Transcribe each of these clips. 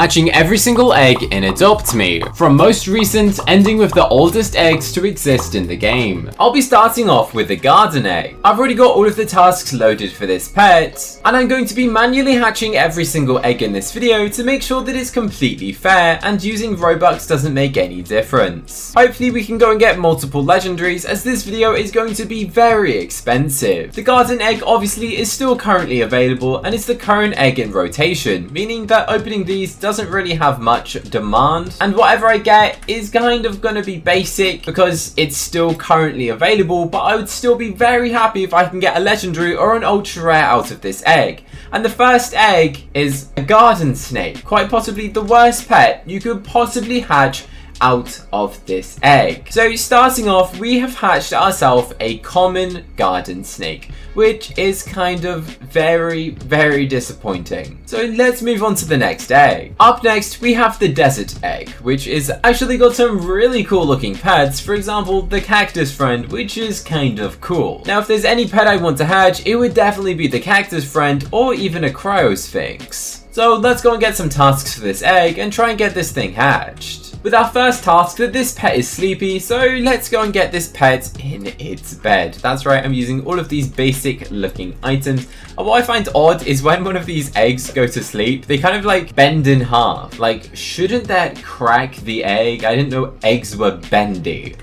hatching every single egg in Adopt Me, from most recent ending with the oldest eggs to exist in the game. I'll be starting off with the garden egg. I've already got all of the tasks loaded for this pet, and I'm going to be manually hatching every single egg in this video to make sure that it's completely fair and using Robux doesn't make any difference. Hopefully we can go and get multiple legendaries, as this video is going to be very expensive. The garden egg obviously is still currently available and it's the current egg in rotation, meaning that opening these doesn't really have much demand, and whatever I get is kind of going to be basic because it's still currently available, but I would still be very happy if I can get a legendary or an ultra rare out of this egg. And the first egg is a garden snake, quite possibly the worst pet you could possibly hatch out of this egg. So starting off, we have hatched ourselves a common garden snake, which is kind of very disappointing. So let's move on to the next egg. Up next, we have the desert egg, which is actually got some really cool looking pets. For example, the cactus friend, which is kind of cool. Now, if there's any pet I want to hatch, it would definitely be the cactus friend or even a cryosphinx. So let's go and get some tasks for this egg and try and get this thing hatched. With our first task, that this pet is sleepy, so let's go and get this pet in its bed. That's right, I'm using all of these basic looking items. And what I find odd is when one of these eggs go to sleep, they kind of like bend in half. Like, shouldn't that crack the egg? I didn't know eggs were bendy.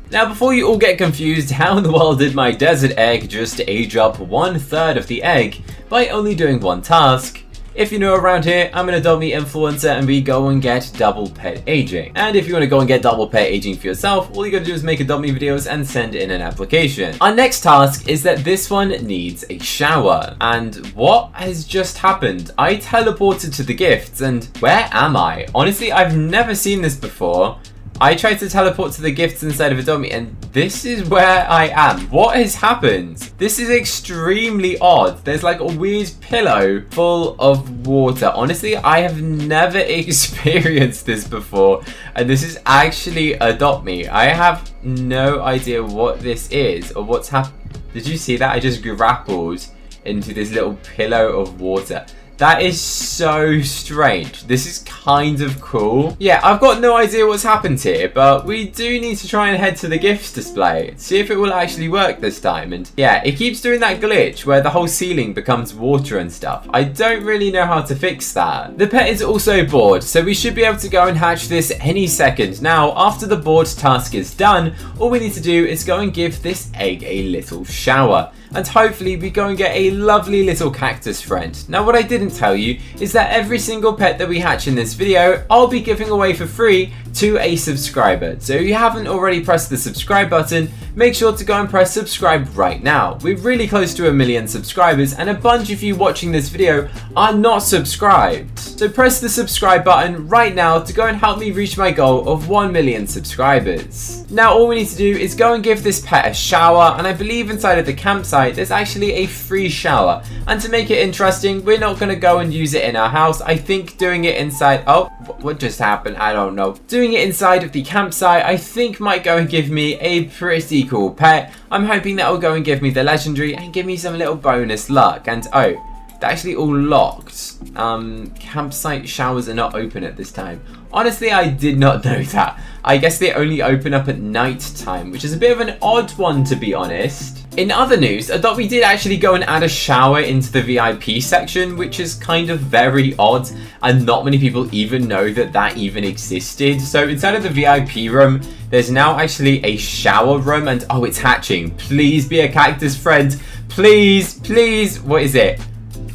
Now, before you all get confused, how in the world did my desert egg just age up 1/3 of the egg by only doing one task? If you're new around here, I'm an Adop Me influencer and we go and get double pet aging. And if you want to go and get double pet aging for yourself, all you gotta do is make Adop Me videos and send in an application. Our next task is that this one needs a shower. And what has just happened? I teleported to the gifts and where am I? Honestly, I've never seen this before. I tried to teleport to the gifts inside of Adop Me and this is where I am. What has happened? This is extremely odd. There's like a weird pillow full of water. Honestly, I have never experienced this before, and this is actually Adop Me. I have no idea what this is or what's happened. Did you see that? I just grappled into this little pillow of water. That is so strange. This is kind of cool. Yeah, I've got no idea what's happened here, but we do need to try and head to the gifts display, see if it will actually work this time. And yeah, it keeps doing that glitch where the whole ceiling becomes water and stuff. I don't really know how to fix that. The pet is also bored, so we should be able to go and hatch this any second. Now, after the board task is done, all we need to do is go and give this egg a little shower. And hopefully we go and get a lovely little cactus friend. Now, what I didn't tell you is that every single pet that we hatch in this video, I'll be giving away for free to a subscriber. So if you haven't already pressed the subscribe button, make sure to go and press subscribe right now. We're really close to 1 million subscribers and a bunch of you watching this video are not subscribed. So press the subscribe button right now to go and help me reach my goal of 1 million subscribers. Now all we need to do is go and give this pet a shower, and I believe inside of the campsite there's actually a free shower. And to make it interesting, we're not going to go and use it in our house. I think doing it inside, oh, what just happened? I don't know. Doing it inside of the campsite, I think might go and give me a pretty cool pet. I'm hoping that will go and give me the legendary and give me some little bonus luck. And oh, they're actually all locked. Campsite showers are not open at this time. Honestly, I did not know that. I guess they only open up at night time, which is a bit of an odd one to be honest. In other news, Adop Me did actually go and add a shower into the VIP section, which is kind of very odd, and not many people even know that that even existed. So inside of the VIP room, there's now actually a shower room, and oh, it's hatching. Please be a cactus friend. Please, please. What is it?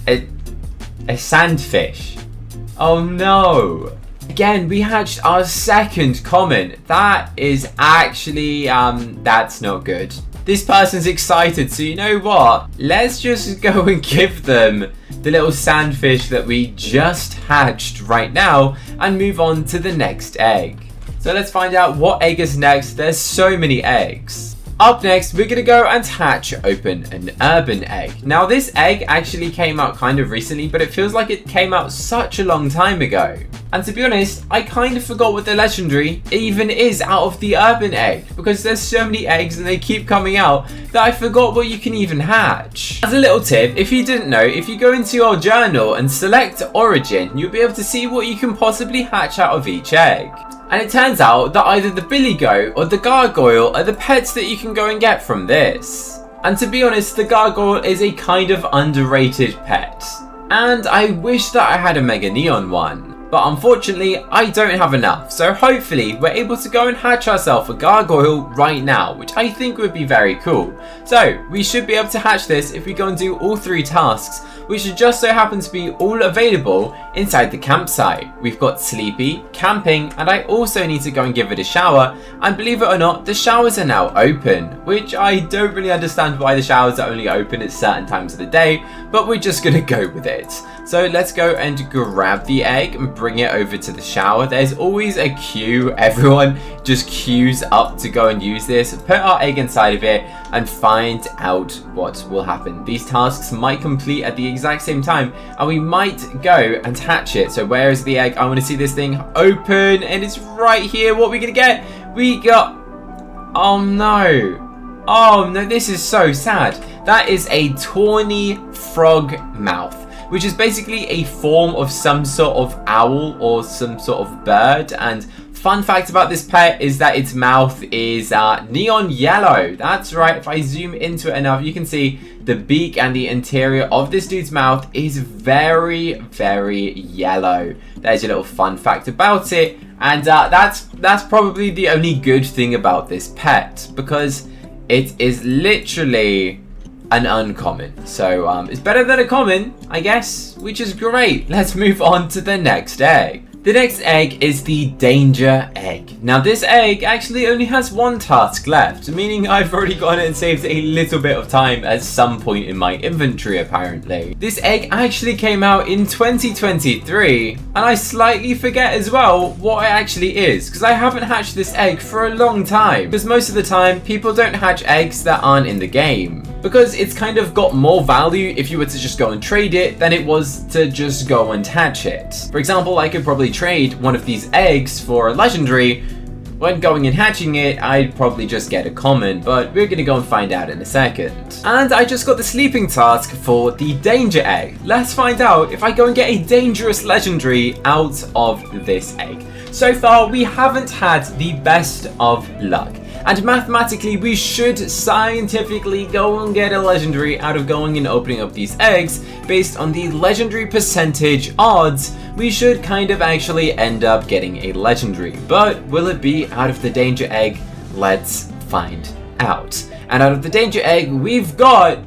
A sandfish. Oh no. Again, we hatched our second common. That is actually, that's not good. This person's excited, so you know what? Let's just go and give them the little sandfish that we just hatched right now and move on to the next egg. So let's find out what egg is next. There's so many eggs. Up next, we're going to go and hatch open an urban egg. Now, this egg actually came out kind of recently, but it feels like it came out such a long time ago. And to be honest, I kind of forgot what the legendary even is out of the urban egg, because there's so many eggs and they keep coming out that I forgot what you can even hatch. As a little tip, if you didn't know, if you go into your journal and select origin, you'll be able to see what you can possibly hatch out of each egg. And it turns out that either the billy goat or the gargoyle are the pets that you can go and get from this. And to be honest, the gargoyle is a kind of underrated pet. And I wish that I had a Mega Neon one. But unfortunately, I don't have enough. So hopefully, we're able to go and hatch ourselves a gargoyle right now, which I think would be very cool. So, we should be able to hatch this if we go and do all 3 tasks, which just so happen to be all available inside the campsite. We've got sleepy, camping, and I also need to go and give it a shower. And believe it or not, the showers are now open, which I don't really understand why the showers are only open at certain times of the day, but we're just gonna go with it. So let's go and grab the egg and bring it over to the shower. There's always a queue. Everyone just queues up to go and use this. Put our egg inside of it and find out what will happen. These tasks might complete at the exact same time and we might go and hatch it. So where is the egg? I want to see this thing open and it's right here. What are we gonna get? We got, oh no, this is so sad. That is a tawny frog mouth, which is basically a form of some sort of owl or some sort of bird. And fun fact about this pet is that its mouth is neon yellow. That's right, if I zoom into it enough, you can see the beak and the interior of this dude's mouth is very, very yellow. There's your little fun fact about it. And that's probably the only good thing about this pet, because it is literally an uncommon. So it's better than a common, I guess, which is great. Let's move on to the next egg. The next egg is the danger egg. Now this egg actually only has 1 task left, meaning I've already gone and saved a little bit of time at some point in my inventory apparently. This egg actually came out in 2023 and I slightly forget as well what it actually is, because I haven't hatched this egg for a long time, because most of the time people don't hatch eggs that aren't in the game, because it's kind of got more value if you were to just go and trade it than it was to just go and hatch it. For example, I could probably trade one of these eggs for a legendary. When going and hatching it, I'd probably just get a common, but we're gonna go and find out in a second. And I just got the sleeping task for the danger egg. Let's find out if I go and get a dangerous legendary out of this egg. So far, we haven't had the best of luck. And mathematically, we should scientifically go and get a legendary out of going and opening up these eggs. Based on the legendary percentage odds, we should kind of actually end up getting a legendary. But will it be out of the danger egg? Let's find out. And out of the danger egg, we've got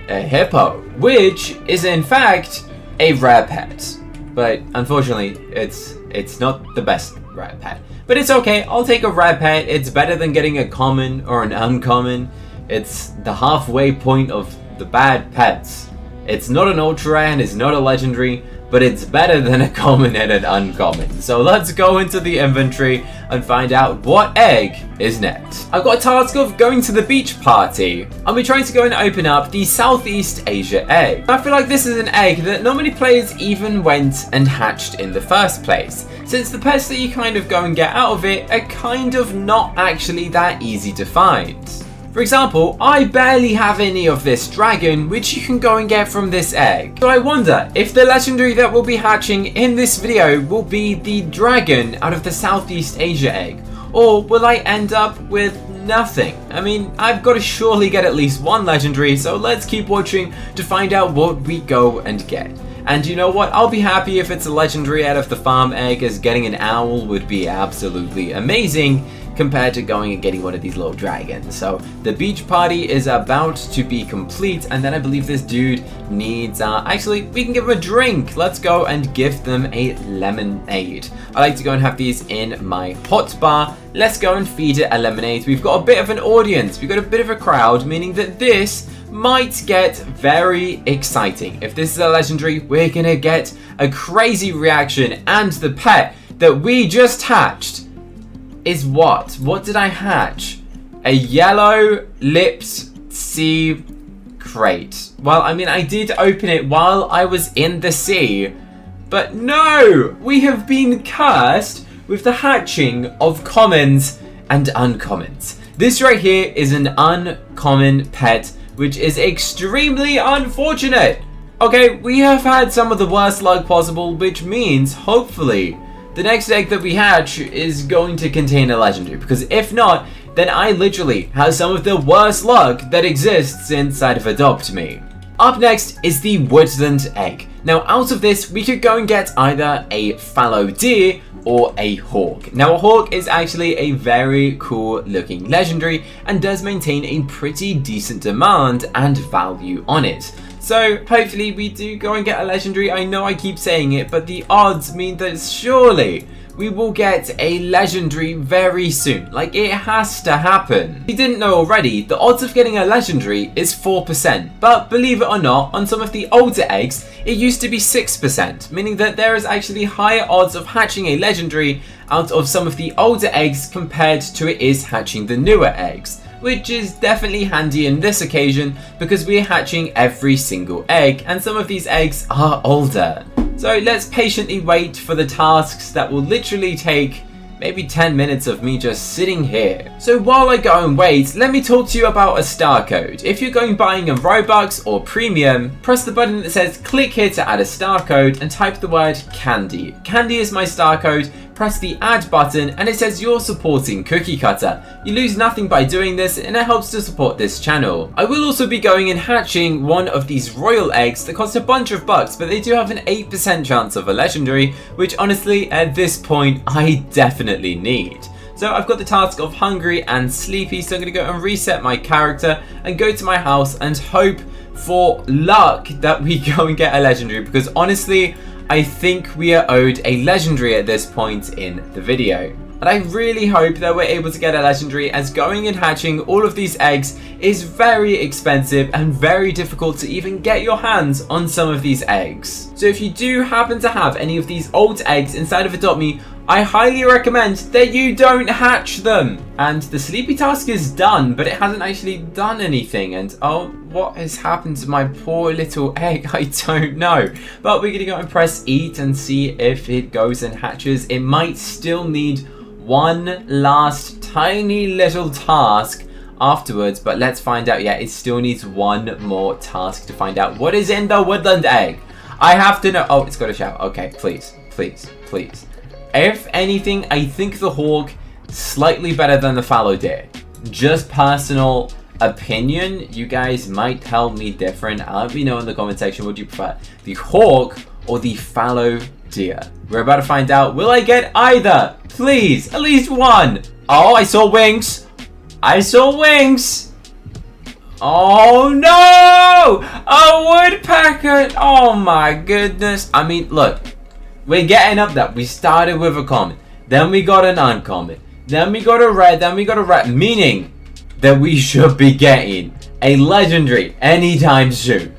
a hippo, which is in fact a rare pet. But unfortunately, it's not the best rare pet. But it's okay, I'll take a rare pet. It's better than getting a common or an uncommon. It's the halfway point of the bad pets. It's not an ultra rare and it's not a legendary, but it's better than a common and an uncommon. So let's go into the inventory and find out what egg is next. I've got a task of going to the beach party. I'll be trying to go and open up the Southeast Asia egg. I feel like this is an egg that not many players even went and hatched in the first place, since the pets that you kind of go and get out of it are kind of not actually that easy to find. For example, I barely have any of this dragon, which you can go and get from this egg. So I wonder if the legendary that we'll be hatching in this video will be the dragon out of the Southeast Asia egg, or will I end up with nothing? I mean, I've got to surely get at least 1 legendary, so let's keep watching to find out what we go and get. And you know what? I'll be happy if it's a legendary out of the farm egg, as getting an owl would be absolutely amazing compared to going and getting one of these little dragons. So the beach party is about to be complete, and then I believe this dude needs actually we can give him a drink. Let's go and give them a lemonade. I like to go and have these in my hot bar. Let's go and feed it a lemonade. We've got a bit of an audience, we've got a bit of a crowd, meaning that this might get very exciting. If this is a legendary, we're gonna get a crazy reaction. And the pet that we just hatched is what? What did I hatch? A yellow-lipped sea crate. Well, I mean, I did open it while I was in the sea, But no! We have been cursed with the hatching of commons and uncommons. This right here is an uncommon pet, which is extremely unfortunate. Okay, we have had some of the worst luck possible, which means, hopefully, the next egg that we hatch is going to contain a legendary. Because if not, then I literally have some of the worst luck that exists inside of Adopt Me. Up next is the woodland egg. Now out of this, we could go and get either a fallow deer or a hawk. Now a hawk is actually a very cool looking legendary and does maintain a pretty decent demand and value on it. So hopefully we do go and get a legendary. I know I keep saying it, but the odds mean that surely we will get a legendary very soon. Like, it has to happen. If you didn't know already, the odds of getting a legendary is 4%. But believe it or not, on some of the older eggs, it used to be 6%, meaning that there is actually higher odds of hatching a legendary out of some of the older eggs compared to it is hatching the newer eggs. Which is definitely handy in this occasion because we're hatching every single egg and some of these eggs are older. So let's patiently wait for the tasks that will literally take maybe 10 minutes of me just sitting here. So while I go and wait, let me talk to you about a star code. If you're going buying a Robux or premium, press the button that says click here to add a star code and type the word candy. Candy is my star code. Press the add button and it says you're supporting Cookie Cutter. You lose nothing by doing this and it helps to support this channel. I will also be going and hatching one of these royal eggs that cost a bunch of bucks, but they do have an 8% chance of a legendary, which honestly at this point I definitely need. So I've got the task of hungry and sleepy, so I'm going to go and reset my character and go to my house and hope for luck that we go and get a legendary, because honestly I think we are owed a legendary at this point in the video. And I really hope that we're able to get a legendary, as going and hatching all of these eggs is very expensive and very difficult to even get your hands on some of these eggs. So if you do happen to have any of these old eggs inside of Adopt Me, I highly recommend that you don't hatch them. And the sleepy task is done, but it hasn't actually done anything. And oh, what has happened to my poor little egg? I don't know. But we're gonna go and press eat and see if it goes and hatches. It might still need one last tiny little task afterwards, but let's find out. Yeah, it still needs one more task to find out what is in the woodland egg. I have to know. Oh, it's got a shout. Okay, please, please, please. If anything, I think the hawk slightly better than the fallow deer. Just personal opinion. You guys might tell me different. I'll let me know in the comment section. Would you prefer the hawk or the fallow deer? We're about to find out. Will I get either? Please, at least one. Oh, I saw wings. I saw wings. Oh no! A woodpecker! Oh my goodness. I mean, look. We're getting up there. We started with a common. Then we got an uncommon. Then we got a red. Then we got a red. Meaning that we should be getting a legendary anytime soon.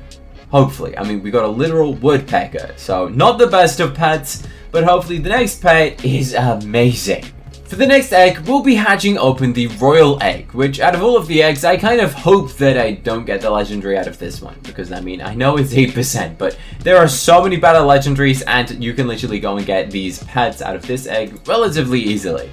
Hopefully. I mean, we got a literal woodpecker. So, not the best of pets. But hopefully the next pet is amazing. For the next egg, we'll be hatching open the royal egg, which out of all of the eggs, I kind of hope that I don't get the legendary out of this one, because I mean, I know it's 8%, but there are so many better legendaries and you can literally go and get these pets out of this egg relatively easily.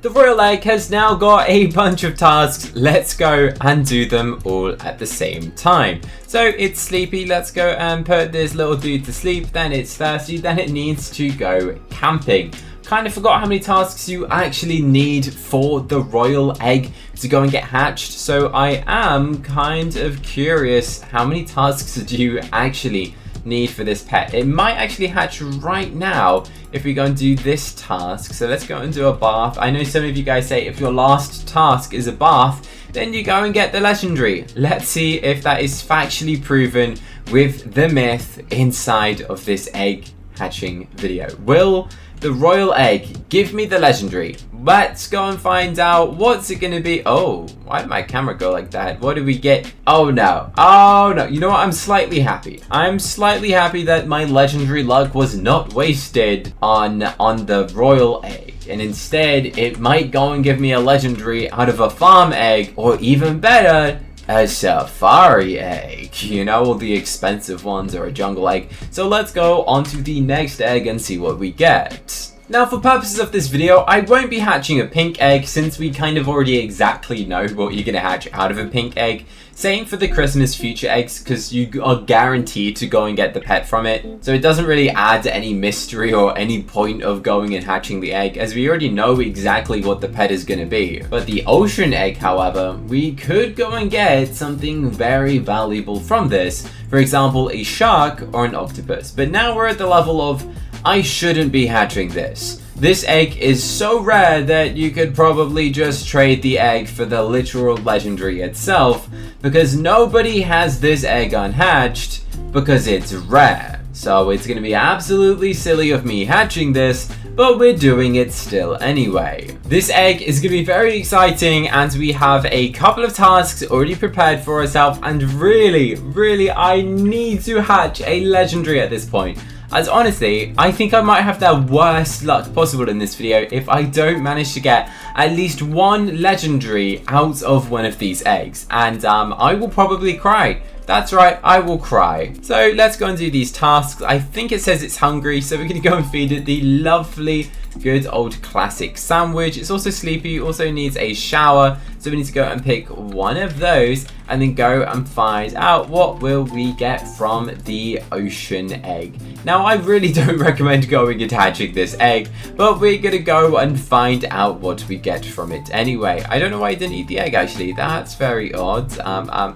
The royal egg has now got a bunch of tasks. Let's go and do them all at the same time. So it's sleepy. Let's go and put this little dude to sleep. Then it's thirsty. Then it needs to go camping. Kind of forgot how many tasks you actually need for the royal egg to go and get hatched. So I am kind of curious, how many tasks do you actually need for this pet? It might actually hatch right now if we go and do this task. So let's go and do a bath. I know some of you guys say if your last task is a bath, then you go and get the legendary. Let's see if that is factually proven with the myth inside of this egg hatching video. Will the royal egg give me the legendary? Let's go and find out. What's it gonna be? Oh, why did my camera go like that? What did we get? Oh no. Oh no. You know what? I'm slightly happy. I'm slightly happy that my legendary luck was not wasted on the royal egg. And instead, it might go and give me a legendary out of a farm egg, or even better, a safari egg. You know, all the expensive ones are a jungle egg. So let's go on to the next egg and see what we get. Now, for purposes of this video, I won't be hatching a pink egg since we kind of already exactly know what you're going to hatch out of a pink egg. Same for the Christmas future eggs, because you are guaranteed to go and get the pet from it. So it doesn't really add any mystery or any point of going and hatching the egg, as we already know exactly what the pet is going to be. But the ocean egg, however, we could go and get something very valuable from this. For example, a shark or an octopus. But now we're at the level of, I shouldn't be hatching this. This egg is so rare that you could probably just trade the egg for the literal legendary itself, because nobody has this egg unhatched because it's rare. So it's going to be absolutely silly of me hatching this, but we're doing it still anyway. This egg is going to be very exciting, and we have a couple of tasks already prepared for ourselves, and really I need to hatch a legendary at this point. As honestly, I think I might have the worst luck possible in this video if I don't manage to get at least one legendary out of one of these eggs. And I will probably cry. That's right, I will cry. So let's go and do these tasks. I think it says it's hungry, so we're going to go and feed it the lovely, good old classic sandwich. It's also sleepy, also needs a shower. So we need to go and pick one of those and then go and find out what will we get from the ocean egg. Now, I really don't recommend going and hatching this egg, but we're going to go and find out what we get from it anyway. I don't know why I didn't eat the egg, actually. That's very odd.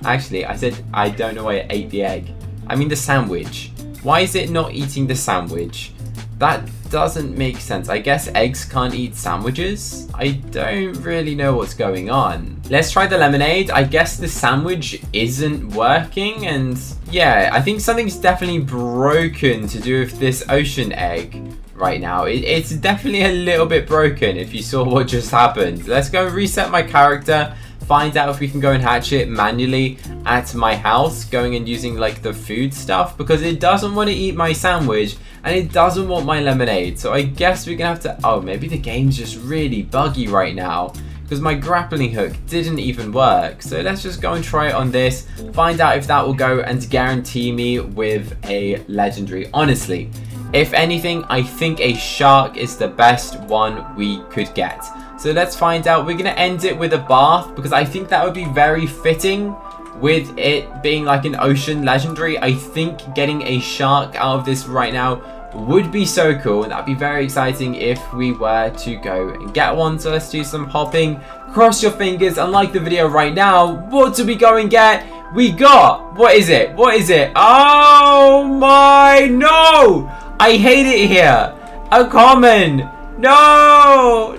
Actually, I said I don't know why I ate the egg. I mean the sandwich. Why is it not eating the sandwich? That doesn't make sense. I guess eggs can't eat sandwiches? I don't really know what's going on. Let's try the lemonade. I guess the sandwich isn't working, and yeah, I think something's definitely broken to do with this ocean egg right now. It's definitely a little bit broken if you saw what just happened. Let's go and reset my character. Find out if we can go and hatch it manually at my house, going and using like the food stuff, because it doesn't want to eat my sandwich and it doesn't want my lemonade. So I guess we're gonna have to, oh, maybe the game's just really buggy right now because my grappling hook didn't even work. So let's just go and try it on this, find out if that will go and guarantee me with a legendary. Honestly, if anything, I think a shark is the best one we could get. So let's find out. We're going to end it with a bath because I think that would be very fitting with it being like an ocean legendary. I think getting a shark out of this right now would be so cool. That'd be very exciting if we were to go and get one. So let's do some hopping. Cross your fingers and like the video right now. What do we go and get? We got, what is it? What is it? Oh my, no! I hate it here. A common. No,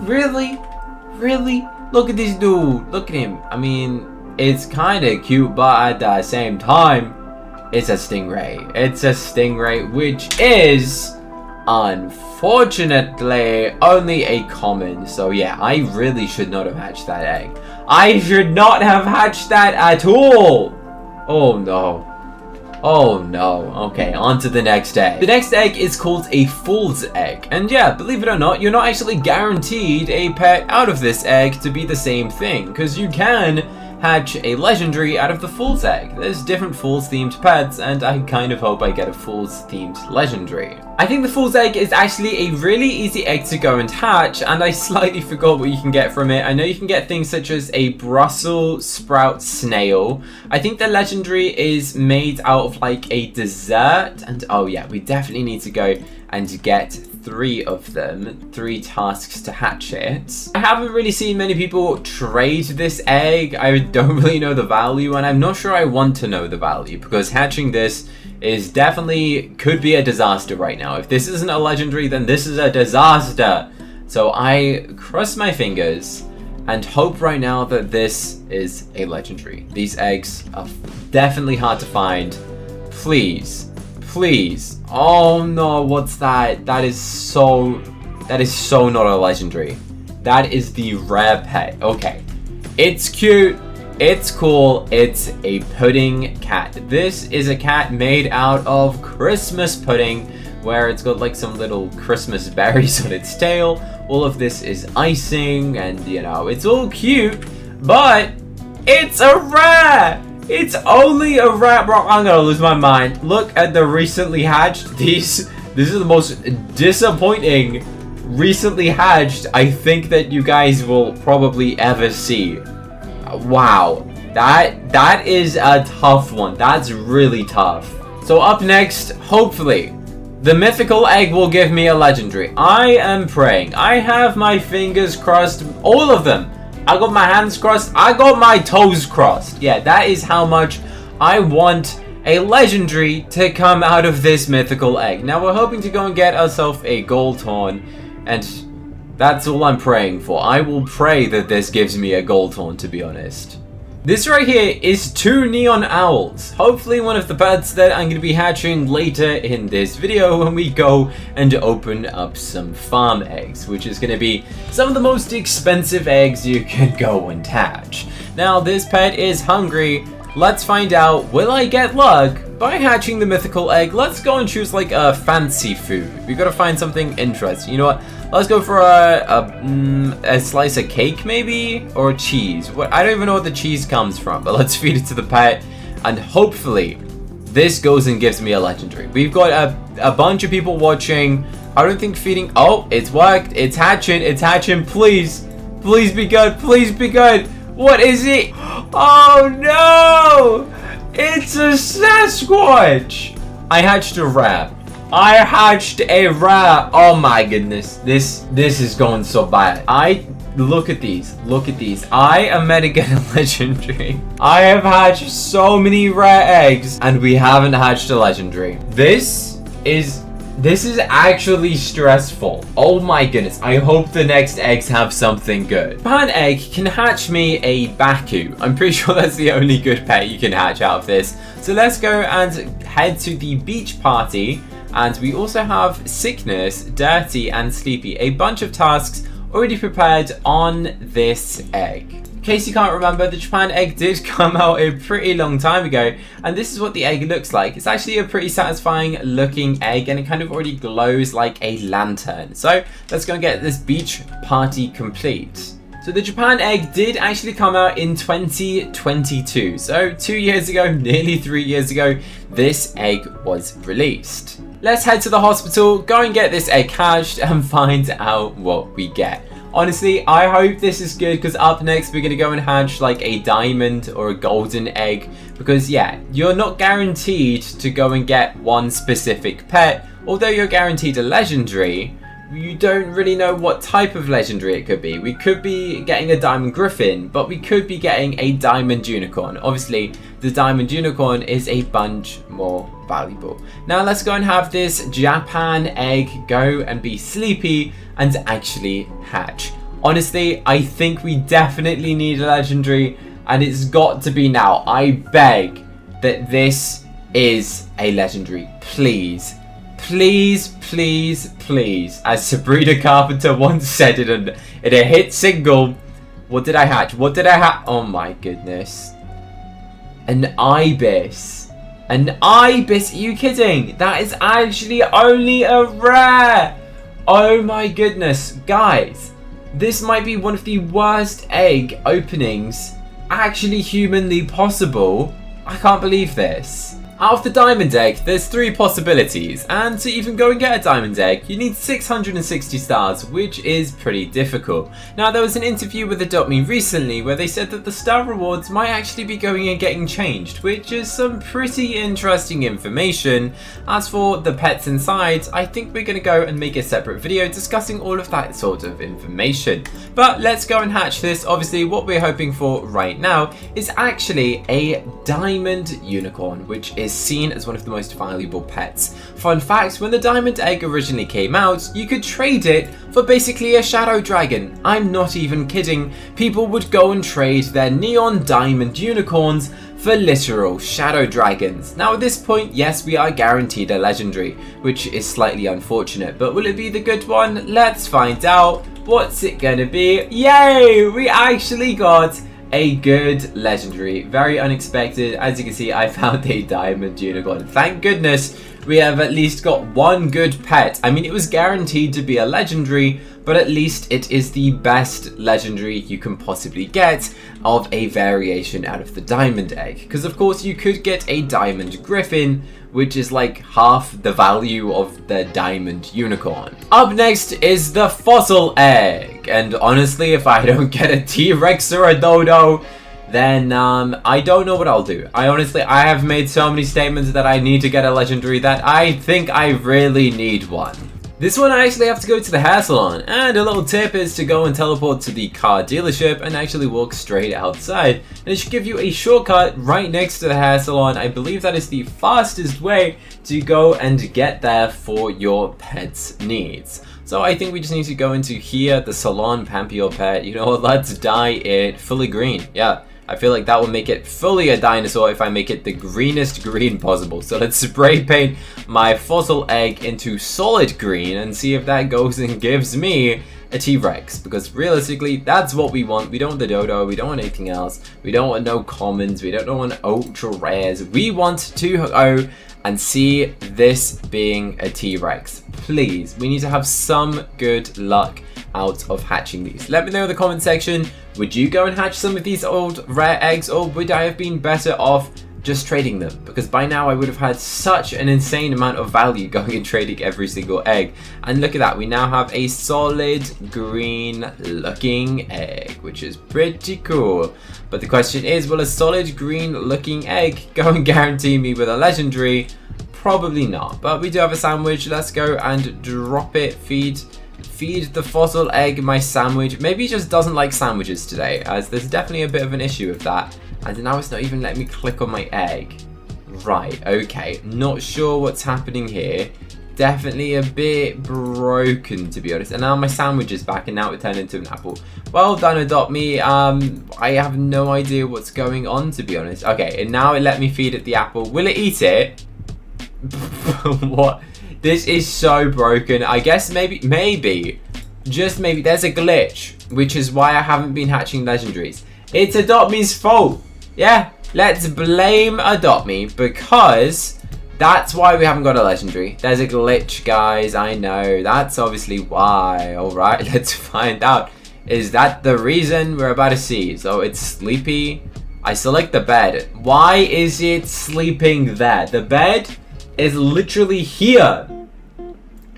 really? Look at this dude. Look at him. I mean, it's kind of cute, but at the same time, it's a stingray. It's a stingray, which is, unfortunately, only a common. So yeah, I really should not have hatched that egg. I should not have hatched that at all. Oh no. Oh no. Okay, on to the next egg. The next egg is called a fool's egg. And yeah, believe it or not, you're not actually guaranteed a pet out of this egg to be the same thing, because you can hatch a legendary out of the fool's egg. There's different fool's themed pets, and I kind of hope I get a fool's themed legendary. I think the fool's egg is actually a really easy egg to go and hatch, and I slightly forgot what you can get from it. I know you can get things such as a Brussels sprout snail. I think the legendary is made out of like a dessert, and oh yeah, we definitely need to go and get 3 of them, 3 tasks to hatch it. I haven't really seen many people trade this egg. I don't really know the value, and I'm not sure I want to know the value, because hatching this is definitely could be a disaster right now. If this isn't a legendary, then this is a disaster. So I cross my fingers and hope right now that this is a legendary. These eggs are definitely hard to find. Please. Oh no, what's that? That is so not a legendary. That is the rare pet. Okay. It's cute. It's cool. It's a pudding cat. This is a cat made out of Christmas pudding, where it's got like some little Christmas berries on its tail. All of this is icing, and you know, it's all cute, but It's a rare! It's only a rare, bro. I'm gonna lose my mind. Look at the recently hatched. This is the most disappointing recently hatched I think that you guys will probably ever see. Wow, that is a tough one. That's really tough. So up next, hopefully, the mythical egg will give me a legendary. I am praying. I have my fingers crossed. All of them. I got my hands crossed. I got my toes crossed. Yeah, that is how much I want a legendary to come out of this mythical egg. Now we're hoping to go and get ourselves a gold horn, and that's all I'm praying for. I will pray that this gives me a gold horn, to be honest. This right here is 2 neon owls. Hopefully one of the pets that I'm going to be hatching later in this video when we go and open up some farm eggs, which is going to be some of the most expensive eggs you can go and hatch. Now this pet is hungry. Let's find out, will I get luck by hatching the mythical egg? Let's go and choose like a fancy food. We've got to find something interesting. You know what? Let's go for a slice of cake maybe, or cheese. I don't even know what the cheese comes from, but let's feed it to the pet, and hopefully this goes and gives me a legendary. We've got a bunch of people watching. I don't think feeding. Oh, it's worked. It's hatching. It's hatching. Please, please be good. Please be good. What is it? Oh no! It's a Sasquatch! I hatched a rare. I hatched a rare. Oh my goodness. This is going so bad. Look at these. Look at these. I am meant to get a legendary. I have hatched so many rare eggs and we haven't hatched a legendary. This is actually stressful. Oh my goodness. I hope the next eggs have something good. Pan egg can hatch me a Baku. I'm pretty sure that's the only good pet you can hatch out of this. So let's go and head to the beach party. And we also have sickness, dirty, and sleepy. A bunch of tasks already prepared on this egg. In case you can't remember, the Japan egg did come out a pretty long time ago, and this is what the egg looks like. It's actually a pretty satisfying looking egg, and it kind of already glows like a lantern. So let's go and get this beach party complete. So the Japan egg did actually come out in 2022. So 2 years ago, nearly 3 years ago, this egg was released. Let's head to the hospital, go and get this egg hatched and find out what we get. Honestly, I hope this is good because up next we're going to go and hatch like a diamond or a golden egg. Because yeah, you're not guaranteed to go and get one specific pet. Although you're guaranteed a legendary, you don't really know what type of legendary it could be. We could be getting a diamond griffin, but we could be getting a diamond unicorn. Obviously, the diamond unicorn is a bunch more valuable. Now let's go and have this Japan egg go and be sleepy and actually hatch. Honestly, I think we definitely need a legendary, and it's got to be now. I beg that this is a legendary. Please. Please, please, please. As Sabrina Carpenter once said in a hit single. What did I hatch? What did I hatch? Oh my goodness. An ibis. An ibis? Are you kidding? That is actually only a rare. Oh my goodness. Guys, this might be one of the worst egg openings actually humanly possible. I can't believe this. Out of the diamond egg, there's 3 possibilities, and to even go and get a diamond egg, you need 660 stars, which is pretty difficult. Now, there was an interview with Adop Me recently where they said that the star rewards might actually be going and getting changed, which is some pretty interesting information. As for the pets inside, I think we're going to go and make a separate video discussing all of that sort of information. But let's go and hatch this. Obviously, what we're hoping for right now is actually a diamond unicorn, which is seen as one of the most valuable pets. Fun fact, when the diamond egg originally came out, you could trade it for basically a shadow dragon. I'm not even kidding. People would go and trade their neon diamond unicorns for literal shadow dragons. Now at this point, yes, we are guaranteed a legendary, which is slightly unfortunate, but will it be the good one? Let's find out. What's it gonna be? Yay! We actually got a good legendary. Very unexpected. As you can see, I found a diamond unicorn. Thank goodness we have at least got one good pet. I mean, it was guaranteed to be a legendary, but at least it is the best legendary you can possibly get of a variation out of the diamond egg. Because of course you could get a diamond griffin, which is like half the value of the diamond unicorn. Up next is the fossil egg. And honestly, if I don't get a T-Rex or a dodo, then I don't know what I'll do. I have made so many statements that I need to get a legendary that I think I really need one. This one I actually have to go to the hair salon, and a little tip is to go and teleport to the car dealership and actually walk straight outside, and it should give you a shortcut right next to the hair salon. I believe that is the fastest way to go and get there for your pet's needs. So I think we just need to go into here, the salon, pamper your pet. You know what, let's dye it fully green. Yeah, I feel like that will make it fully a dinosaur if I make it the greenest green possible. So let's spray paint my fossil egg into solid green and see if that goes and gives me a T-Rex. Because realistically, that's what we want. We don't want the dodo, we don't want anything else. We don't want no commons, we don't want ultra rares. We want to go and see this being a T-Rex. Please, we need to have some good luck out of hatching these. Let me know in the comment section, would you go and hatch some of these old rare eggs, or would I have been better off just trading them? Because by now I would have had such an insane amount of value going and trading every single egg. And look at that, we now have a solid green looking egg, which is pretty cool. But the question is, will a solid green looking egg go and guarantee me with a legendary? Probably not, but we do have a sandwich. Let's go and drop it. Feed the fossil egg my sandwich. Maybe he just doesn't like sandwiches today, as there's definitely a bit of an issue with that. And now it's not even letting me click on my egg. Right, okay, not sure what's happening here. Definitely a bit broken, to be honest. And now my sandwich is back, and now it turned into an apple. Well done, Adopt Me. I have no idea what's going on, to be honest. Okay, and now it let me feed it the apple. Will it eat it? What? This is so broken. I guess maybe, just maybe, there's a glitch, which is why I haven't been hatching legendaries. It's Adopt Me's fault. Yeah, let's blame Adopt Me, because that's why we haven't got a legendary. There's a glitch, guys. I know. That's obviously why. Alright, let's find out. Is that the reason? We're about to see. So it's sleepy. I select the bed. Why is it sleeping there? The bed is literally here.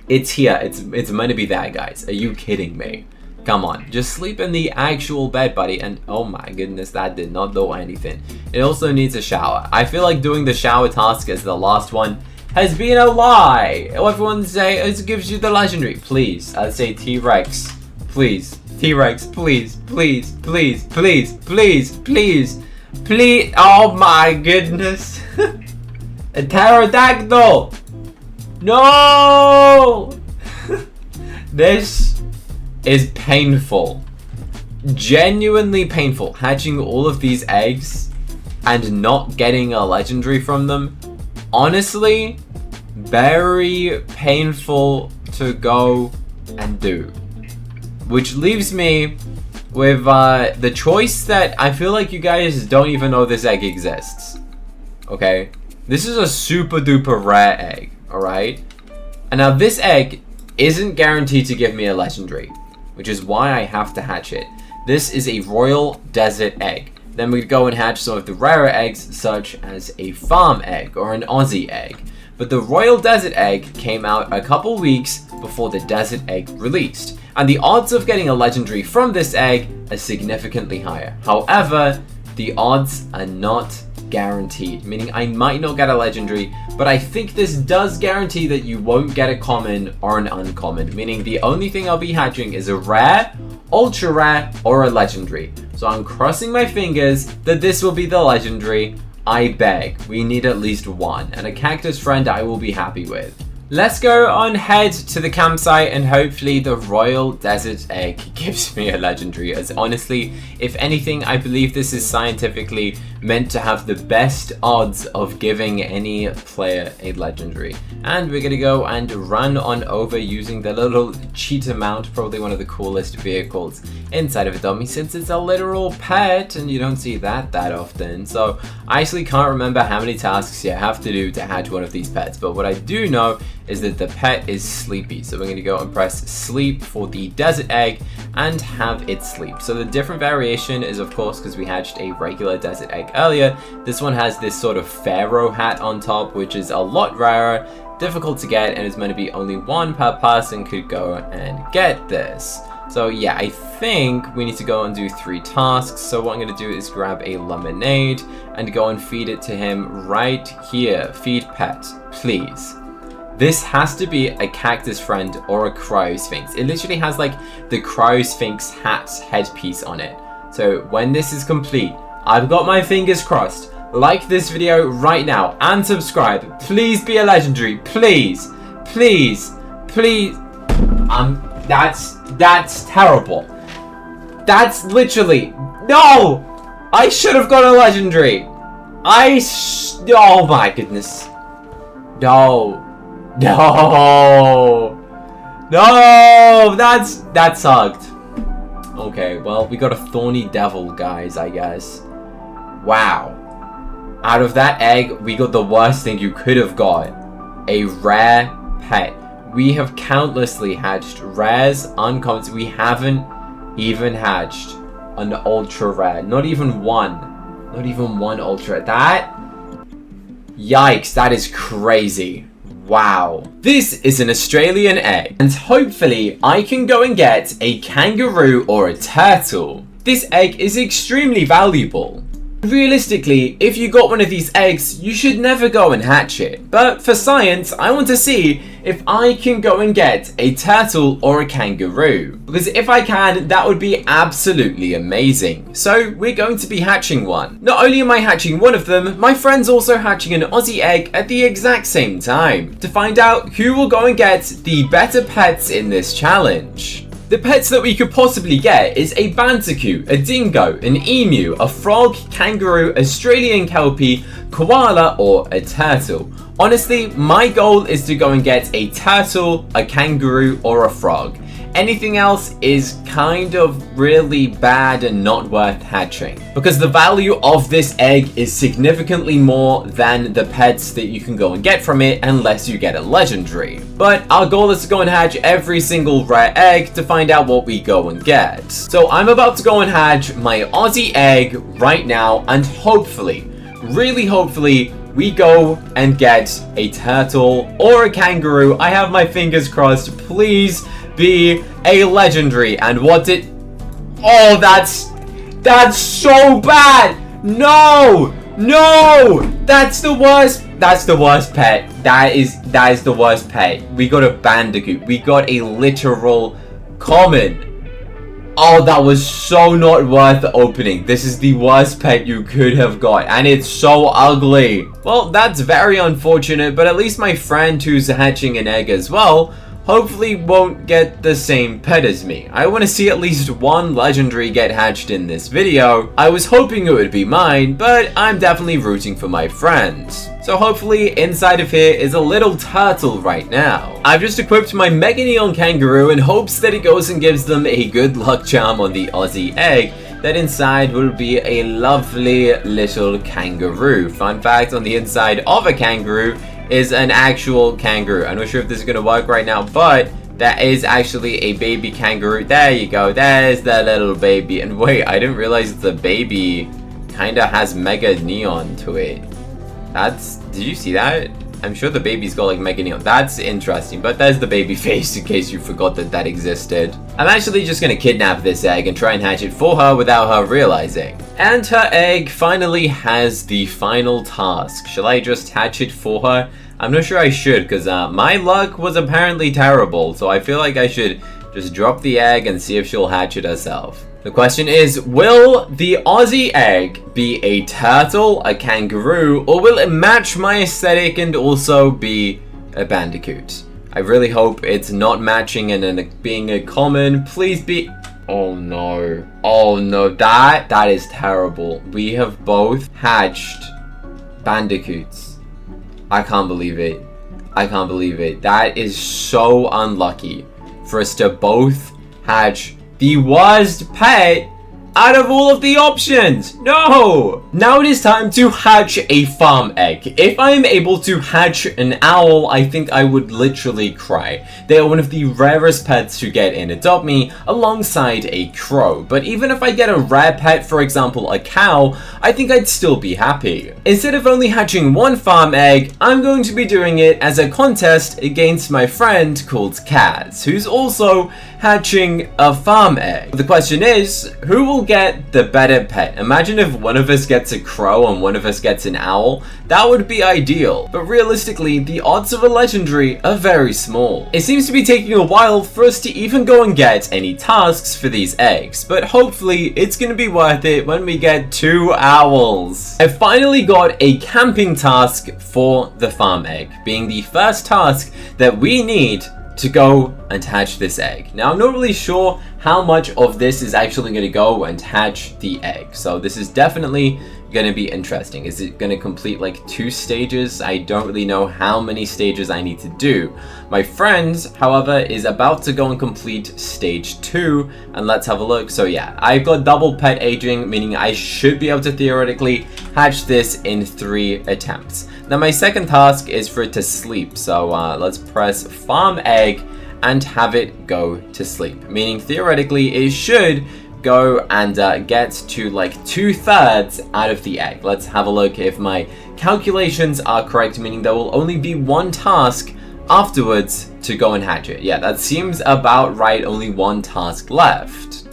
It's here. It's meant to be there, guys. Are you kidding me? Come on, just sleep in the actual bed, buddy. And oh my goodness, that did not do anything. It also needs a shower. I feel like doing the shower task as the last one has been a lie. Everyone say it gives you the legendary. Please, I'd say T-Rex. Please, T-Rex, please, please, please, please, please, please, please. Oh my goodness. A pterodactyl. No. This is painful. Genuinely painful. Hatching all of these eggs and not getting a legendary from them. Honestly, very painful to go and do. Which leaves me with the choice that I feel like you guys don't even know this egg exists. Okay? This is a super duper rare egg. Alright? And now this egg isn't guaranteed to give me a legendary, which is why I have to hatch it. This is a royal desert egg. Then we'd go and hatch some of the rarer eggs, such as a farm egg or an Aussie egg. But the royal desert egg came out a couple weeks before the desert egg released, and the odds of getting a legendary from this egg are significantly higher. However, the odds are not guaranteed, meaning I might not get a legendary, but I think this does guarantee that you won't get a common or an uncommon, meaning the only thing I'll be hatching is a rare, ultra rare, or a legendary. So I'm crossing my fingers that this will be the legendary. I beg, we need at least one, and a cactus friend I will be happy with. Let's go on head to the campsite and hopefully the royal desert egg gives me a legendary, as honestly, if anything, I believe this is scientifically meant to have the best odds of giving any player a legendary. And we're gonna go and run on over using the little cheetah mount, probably one of the coolest vehicles inside of Adopt Me, since it's a literal pet and you don't see that often. So I actually can't remember how many tasks you have to do to hatch one of these pets, but what I do know is that the pet is sleepy. So we're going to go and press sleep for the desert egg and have it sleep. So the different variation is, of course, because we hatched a regular desert egg earlier, this one has this sort of pharaoh hat on top, which is a lot rarer, difficult to get, and it's meant to be only one per person could go and get this. So yeah, I think we need to go and do 3 tasks. So what I'm going to do is grab a lemonade and go and feed it to him right here. Feed pet, please. This has to be a cactus friend or a cryosphinx. It literally has like the cryosphinx hat's headpiece on it. So when this is complete, I've got my fingers crossed. Like this video right now and subscribe. Please be a legendary. Please. Please. Please. That's terrible. That's literally... No! I should have got a legendary. Oh my goodness. No. No! No! That sucked. Okay, well, we got a thorny devil, guys, I guess. Wow. Out of that egg, we got the worst thing you could have got. A rare pet. We have countlessly hatched rares, uncommons. We haven't even hatched an ultra rare. Not even one. Not even one ultra. Yikes, that is crazy. Wow. This is an Australian egg, and hopefully I can go and get a kangaroo or a turtle. This egg is extremely valuable. Realistically, if you got one of these eggs, you should never go and hatch it. But for science, I want to see if I can go and get a turtle or a kangaroo. Because if I can, that would be absolutely amazing. So we're going to be hatching one. Not only am I hatching one of them, my friend's also hatching an Aussie egg at the exact same time. To find out who will go and get the better pets in this challenge. The pets that we could possibly get is a bandicoot, a dingo, an emu, a frog, kangaroo, Australian kelpie, koala, or a turtle. Honestly, my goal is to go and get a turtle, a kangaroo, or a frog. Anything else is kind of really bad and not worth hatching, because the value of this egg is significantly more than the pets that you can go and get from it unless you get a legendary. But our goal is to go and hatch every single rare egg to find out what we go and get. So I'm about to go and hatch my Aussie egg right now, and hopefully, really hopefully, we go and get a turtle or a kangaroo. I have my fingers crossed. Please be a legendary. And what did... Oh, that's so bad. No, that's the worst. That's the worst pet. That is the worst pet. We got a bandicoot. We got a literal common. Oh, that was so not worth opening. This is the worst pet you could have got, and it's so ugly. Well, that's very unfortunate, but at least my friend who's hatching an egg as well hopefully won't get the same pet as me. I want to see at least one legendary get hatched in this video. I was hoping it would be mine, but I'm definitely rooting for my friends. So hopefully inside of here is a little turtle right now. I've just equipped my Mega Neon Kangaroo in hopes that it goes and gives them a good luck charm on the Aussie egg. That inside will be a lovely little kangaroo. Fun fact, on the inside of a kangaroo is an actual kangaroo. I'm not sure if this is going to work right now, but that is actually a baby kangaroo. There you go. There's the little baby. And wait, I didn't realize the baby kind of has Mega Neon to it. Did you see that? I'm sure the baby's got like Mega Neon. That's interesting, but there's the baby face in case you forgot that existed. I'm actually just gonna kidnap this egg and try and hatch it for her without her realizing. And her egg finally has the final task. Shall I just hatch it for her? I'm not sure I should, because my luck was apparently terrible, so I feel like I should just drop the egg and see if she'll hatch it herself. The question is, will the Aussie egg be a turtle, a kangaroo, or will it match my aesthetic and also be a bandicoot. I really hope it's not matching and then being a common. Please be... Oh no. Oh no, that is terrible. We have both hatched bandicoots. I can't believe it. I can't believe it. That is so unlucky for us to both hatch the worst pet out of all of the options. No! Now it is time to hatch a farm egg. If I am able to hatch an owl, I think I would literally cry. They are one of the rarest pets to get in Adopt Me alongside a crow. But even if I get a rare pet, for example a cow, I think I'd still be happy. Instead of only hatching one farm egg, I'm going to be doing it as a contest against my friend called Kaz, who's also hatching a farm egg. The question is, who will get the better pet? Imagine if one of us gets a crow and one of us gets an owl. That would be ideal. But realistically, the odds of a legendary are very small. It seems to be taking a while for us to even go and get any tasks for these eggs, but hopefully it's going to be worth it when we get 2 owls. I finally got a camping task for the farm egg, being the first task that we need to go and hatch this egg. Now, I'm not really sure how much of this is actually going to go and hatch the egg. So this is definitely going to be interesting. Is it going to complete like 2 stages? I don't really know how many stages I need to do. My friend, however, is about to go and complete stage 2, and let's have a look. So yeah, I've got double pet aging, meaning I should be able to theoretically hatch this in 3 attempts. Now my second task is for it to sleep. So let's press farm egg and have it go to sleep, meaning theoretically it should go and get to like 2/3 out of the egg. Let's have a look if my calculations are correct, meaning there will only be 1 task afterwards to go and hatch it. Yeah, that seems about right. Only 1 task left,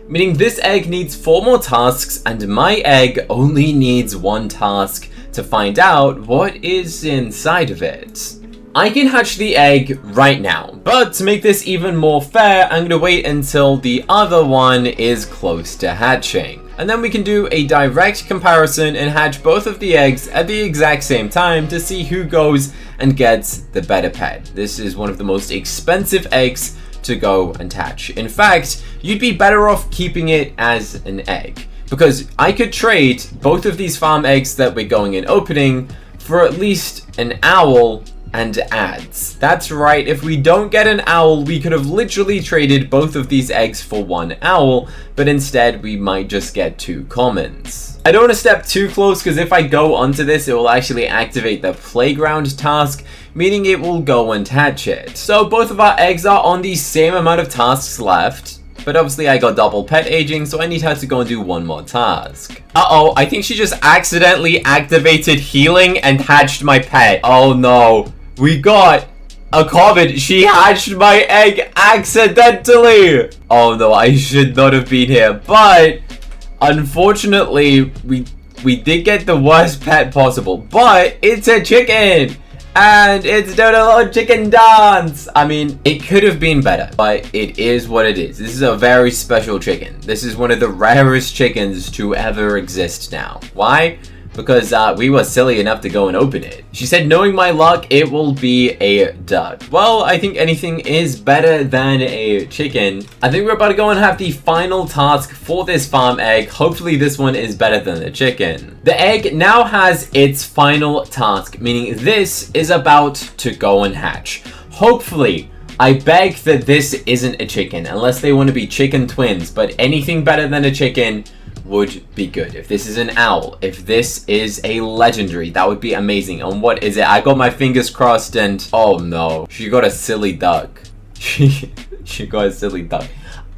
meaning this egg needs 4 more tasks and my egg only needs 1 task to find out what is inside of it. I can hatch the egg right now, but to make this even more fair, I'm going to wait until the other one is close to hatching. And then we can do a direct comparison and hatch both of the eggs at the exact same time to see who goes and gets the better pet. This is one of the most expensive eggs to go and hatch. In fact, you'd be better off keeping it as an egg, because I could trade both of these farm eggs that we're going and opening for at least an owl and ads. That's right, if we don't get an owl, we could have literally traded both of these eggs for 1 owl, but instead we might just get 2 commons. I don't want to step too close, because if I go onto this, it will actually activate the playground task, meaning it will go and hatch it. So both of our eggs are on the same amount of tasks left, but obviously I got double pet aging, so I need her to go and do 1 more task. Uh-oh, I think she just accidentally activated healing and hatched my pet. Oh no. We got a comment. She hatched my egg accidentally. Oh no, I should not have been here. But unfortunately, we did get the worst pet possible. But it's a chicken. And it's doing a little chicken dance. I mean, it could have been better, but it is what it is. This is a very special chicken. This is one of the rarest chickens to ever exist now. Why? Because we were silly enough to go and open it. She said, knowing my luck, it will be a dud. Well, I think anything is better than a chicken. I think we're about to go and have the final task for this farm egg. Hopefully this one is better than the chicken. The egg now has its final task, meaning this is about to go and hatch. Hopefully, I beg that this isn't a chicken, unless they want to be chicken twins, but anything better than a chicken would be good. If this is an owl, if this is a legendary, that would be amazing. And what is it? I got my fingers crossed and oh no, she got a silly duck. She got a silly duck.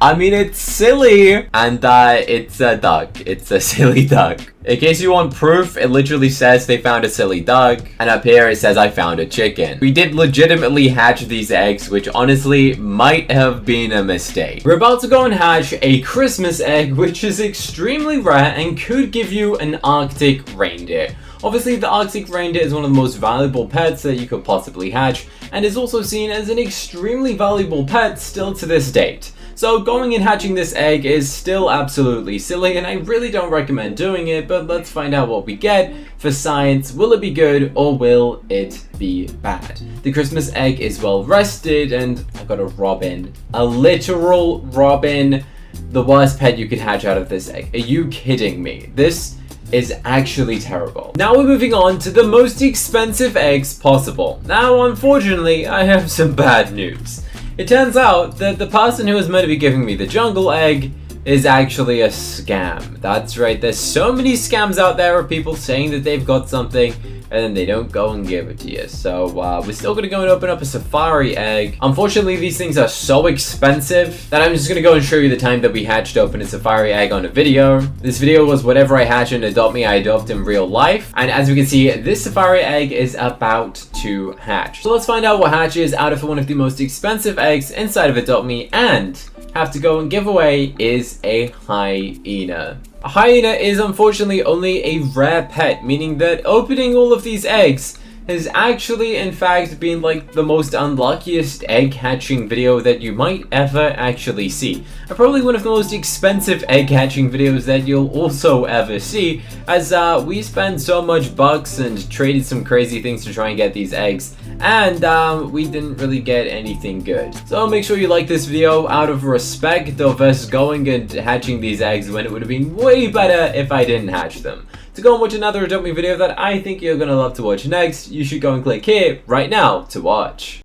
I mean, it's silly, and it's a duck. It's a silly duck. In case you want proof, it literally says they found a silly duck, and up here it says I found a chicken. We did legitimately hatch these eggs, which honestly might have been a mistake. We're about to go and hatch a Christmas egg, which is extremely rare and could give you an Arctic reindeer. Obviously, the Arctic reindeer is one of the most valuable pets that you could possibly hatch, and is also seen as an extremely valuable pet still to this date. So going and hatching this egg is still absolutely silly, and I really don't recommend doing it, but let's find out what we get. For science, will it be good or will it be bad? The Christmas egg is well rested, and I got a robin. A literal robin. The worst pet you could hatch out of this egg. Are you kidding me? This is actually terrible. Now we're moving on to the most expensive eggs possible. Now, unfortunately, I have some bad news. It turns out that the person who was meant to be giving me the jungle egg is actually a scam. That's right, there's so many scams out there of people saying that they've got something and then they don't go and give it to you. So we're still gonna go and open up a safari egg. Unfortunately, these things are so expensive that I'm just gonna go and show you the time that we hatched open a safari egg on a video. This video was whatever I hatch in Adopt Me, I adopt in real life. And as we can see, this safari egg is about to hatch. So let's find out what hatches out of one of the most expensive eggs inside of Adopt Me and have to go and give away is a hyena. A hyena is unfortunately only a rare pet, meaning that opening all of these eggs has actually in fact been like the most unluckiest egg hatching video that you might ever actually see. And probably one of the most expensive egg hatching videos that you'll also ever see, as we spent so much bucks and traded some crazy things to try and get these eggs, and we didn't really get anything good. So make sure you like this video out of respect of us going and hatching these eggs when it would have been way better if I didn't hatch them. To go and watch another Adopt Me video that I think you're gonna love to watch next, you should go and click here right now to watch.